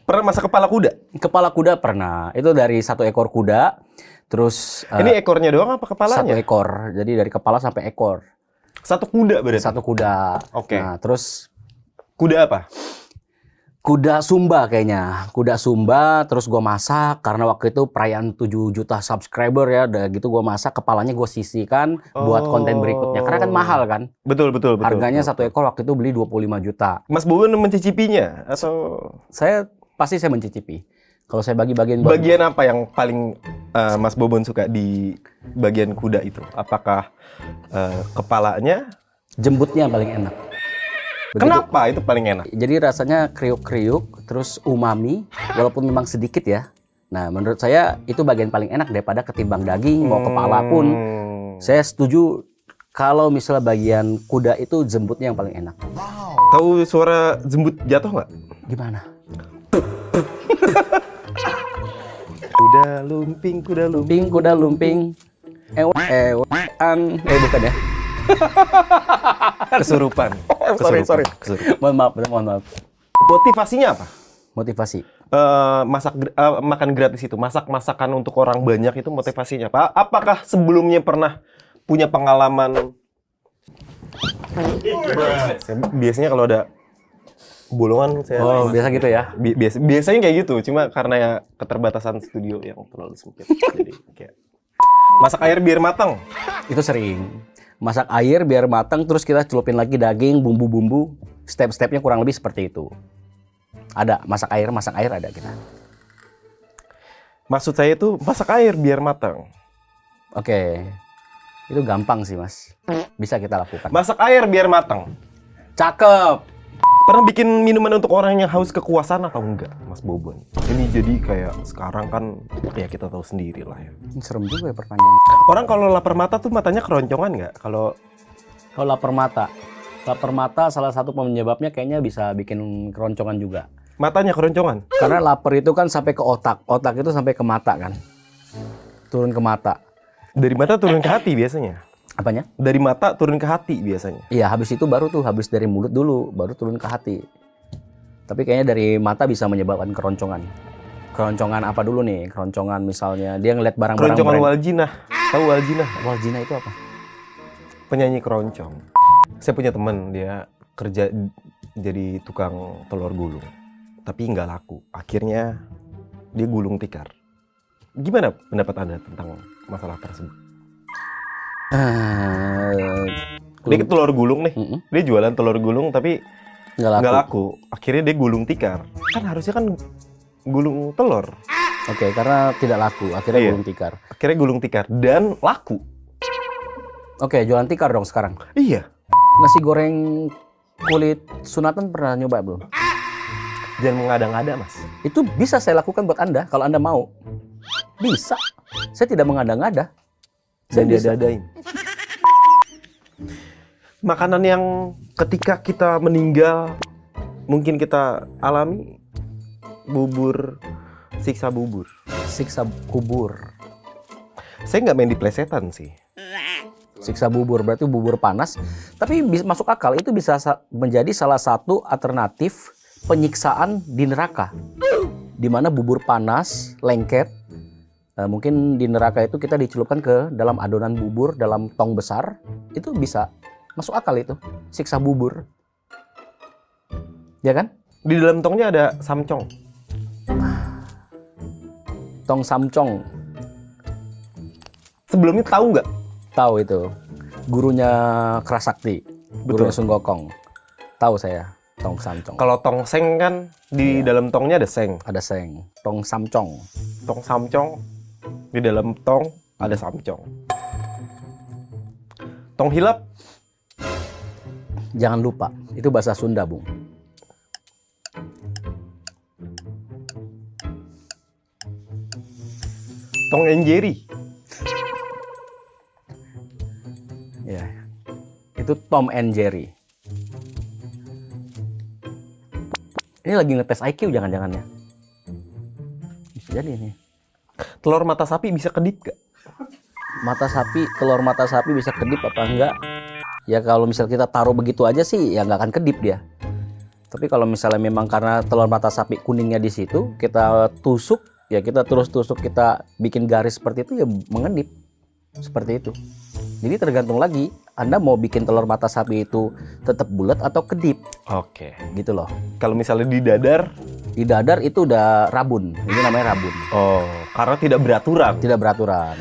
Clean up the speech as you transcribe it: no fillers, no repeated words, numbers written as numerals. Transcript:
Pernah masak kepala kuda? Kepala kuda pernah. Itu dari satu ekor kuda. Terus Ini ekornya doang apa satu kepalanya? ekor. Jadi dari kepala sampai ekor. Satu kuda berarti? Satu kuda. Oke. Nah, terus Kuda apa? kuda Sumba kayaknya. Kuda Sumba, terus gua masak. Karena waktu itu perayaan 7 juta subscriber ya. Udah gitu gua masak, kepalanya gue sisihkan buat konten berikutnya. Karena kan mahal kan. Betul. Harganya betul. satu ekor waktu itu beli 25 juta. Mas Bobon mencicipinya? Atau Saya mencicipi. Kalau saya bagi-bagian bagian apa yang paling Mas Bobon suka di bagian kuda itu? Apakah kepalanya? jembutnya yang paling enak. Begitu. Kenapa itu paling enak? Jadi rasanya kriuk-kriuk, terus umami, walaupun memang sedikit ya. Nah, menurut saya itu bagian paling enak daripada ketimbang daging, mau kepala pun. Saya setuju kalau misalnya bagian kuda itu jembutnya yang paling enak. Tahu suara jembut jatuh nggak? Gimana? Kuda lumping, kuda lumping. Kuda lumping. Bukan ya? Kesurupan. Sorry. Kesurupan. Mohon maaf. Motivasinya apa? Motivasi. Makan gratis itu, masakan untuk orang banyak itu motivasinya apa? Apakah sebelumnya pernah punya pengalaman? Biasanya kalau ada bolongan saya Biasa gitu ya. biasanya kayak gitu, cuma karena ya keterbatasan studio yang terlalu sempit. Jadi kayak masak air biar matang. Itu sering. Masak air biar matang, terus kita celupin lagi daging, bumbu-bumbu. Step-stepnya kurang lebih seperti itu. Ada masak air ada kita. Maksud saya itu masak air biar matang. Oke. Itu gampang sih, Mas. Bisa kita lakukan. Masak air biar matang. Cakep. Pernah bikin minuman untuk orang yang haus kekuasaan atau enggak, Mas Bobon? Ini jadi kayak sekarang kan ya kita tahu sendiri lah ya. Serem juga ya pertanyaan. Orang kalau lapar mata tuh matanya keroncongan nggak? Kalau lapar mata salah satu penyebabnya kayaknya bisa bikin keroncongan juga. matanya keroncongan. Karena lapar itu kan sampai ke otak itu sampai ke mata kan. Turun ke mata. Dari mata turun ke hati biasanya. Apanya? Dari mata turun ke hati biasanya. Iya, habis itu baru habis dari mulut dulu, baru turun ke hati. Tapi kayaknya dari mata bisa menyebabkan keroncongan. Keroncongan apa dulu nih? Keroncongan misalnya dia ngeliat barang-barang Keroncongan brand. Waljinah. Tahu Waljinah? Waljina itu apa? Penyanyi keroncong. Saya punya teman, dia kerja jadi tukang telur gulung. Tapi nggak laku. Akhirnya dia gulung tikar. Gimana pendapat Anda tentang masalah tersebut? Dia telur gulung nih. Dia jualan telur gulung tapi nggak laku. Akhirnya dia gulung tikar. Kan harusnya kan gulung telur. Oke, karena tidak laku. Akhirnya gulung tikar. Akhirnya gulung tikar dan laku. Oke, jualan tikar dong sekarang. Iya. Nasi goreng kulit sunatan pernah nyoba belum? Jangan mengada-ngada, Mas. Itu bisa saya lakukan buat Anda kalau Anda mau. Bisa. Saya tidak mengada-ngada. Saya diada-adain. Makanan yang ketika kita meninggal mungkin kita alami, bubur, siksa bubur. Siksa kubur. Saya nggak main di plesetan sih. Siksa bubur berarti bubur panas. Tapi masuk akal, itu bisa menjadi salah satu alternatif penyiksaan di neraka. Di mana bubur panas, lengket. Mungkin di neraka itu kita dicelupkan ke dalam adonan bubur dalam tong besar. Itu bisa masuk akal itu, siksa bubur. Ya kan? Di dalam tongnya ada samcong. Tong samcong. Sebelumnya tahu nggak? Tahu itu. Gurunya Kerasakti. Gurunya Sun Gokong. Tahu saya, tong samcong. Kalau tong seng kan di dalam tongnya ada seng. Ada seng. Tong samcong. Tong samcong di dalam tong ada samcong. Tong hilap. Jangan lupa, itu bahasa Sunda, Bung. Tong and Jerry. Ya. Itu Tom and Jerry. Ini lagi ngetes IQ jangan-jangan ya. Bisa jadi ini. Telur mata sapi bisa kedip gak? Telur mata sapi bisa kedip apa enggak? Ya kalau misal kita taruh begitu aja sih ya nggak akan kedip dia. Tapi kalau misalnya memang karena telur mata sapi kuningnya di situ, kita tusuk, ya kita terus tusuk, kita bikin garis seperti itu ya mengendip. Seperti itu. Jadi tergantung lagi, Anda mau bikin telur mata sapi itu tetap bulat atau kedip, Oke. gitu loh. Kalau misalnya di dadar, Di dadar itu udah rabun, ini namanya rabun, oh, karena tidak beraturan. tidak beraturan.